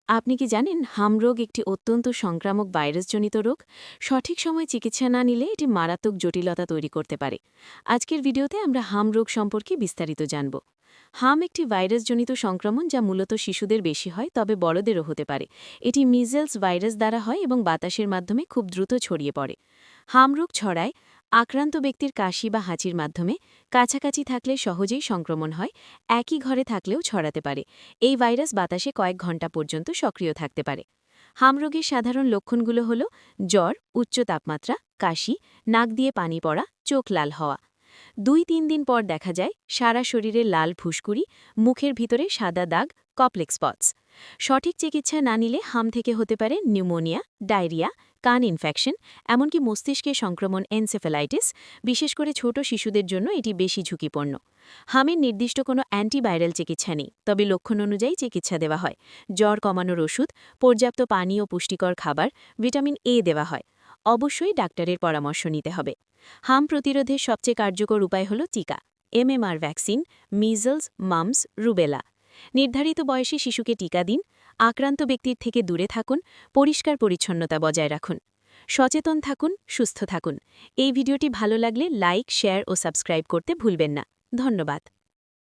আপনি কি জানেন হাম রোগ একটি অত্যন্ত সংক্রামক ভাইরাসজনিত রোগ? সঠিক সময়ে চিকিৎসা না নিলে এটি মারাত্মক জটিলতা তৈরি করতে পারে। আজকের ভিডিওতে আমরা হাম রোগ সম্পর্কে বিস্তারিত জানব। হাম একটি ভাইরাসজনিত সংক্রমণ যা মূলত শিশুদের বেশি হয়, তবে বড়দেরও হতে পারে। এটি মিজেলস ভাইরাস দ্বারা হয় এবং বাতাসের মাধ্যমে খুব দ্রুত ছড়িয়ে পড়ে। হাম রোগ ছড়ায় আক্রান্ত ব্যক্তির কাশি বা হাঁচির মাধ্যমে, কাছাকাছি থাকলে সহজেই সংক্রমণ হয়, একই ঘরে থাকলেও ছড়াতে পারে। এই ভাইরাস বাতাসে কয়েক ঘন্টা পর্যন্ত সক্রিয় থাকতে পারে। হাম রোগের সাধারণ লক্ষণগুলো হল জ্বর, উচ্চ তাপমাত্রা, কাশি, নাক দিয়ে পানি পড়া, চোখ লাল হওয়া। ২-৩ দিন পর দেখা যায় সারা শরীরে লাল ফুসকুড়ি, মুখের ভিতরে সাদা দাগ, কমপ্লেক্স স্পটস। সঠিক চিকিৎসা না নিলে হাম থেকে হতে পারে নিউমোনিয়া, ডায়রিয়া, কান ইনফেকশন, এমনকি মস্তিষ্কে সংক্রমণ এনসেফ্যালাইটিস। বিশেষ করে ছোট শিশুদের জন্য এটি বেশি ঝুঁকিপূর্ণ। হামের নির্দিষ্ট কোনো অ্যান্টিভাইরাল চিকিৎসা নেই, তবে লক্ষণ অনুযায়ী চিকিৎসা দেওয়া হয়। জ্বর কমানোর ওষুধ, পর্যাপ্ত পানি ও পুষ্টিকর খাবার, ভিটামিন এ দেওয়া হয়। অবশ্যই ডাক্তারের পরামর্শ নিতে হবে। হাম প্রতিরোধের সবচেয়ে কার্যকর উপায় হল টিকা, MMR vaccine, measles, mum's, rubella. নির্ধারিত বয়সে শিশুকে টিকা দিন, আক্রান্ত ব্যক্তির থেকে দূরে থাকুন, পরিষ্কার পরিচ্ছন্নতা বজায় রাখুন। সচেতন থাকুন, সুস্থ থাকুন। এই ভিডিওটি ভালো লাগলে লাইক, শেয়ার ও সাবস্ক্রাইব করতে ভুলবেন না। ধন্যবাদ।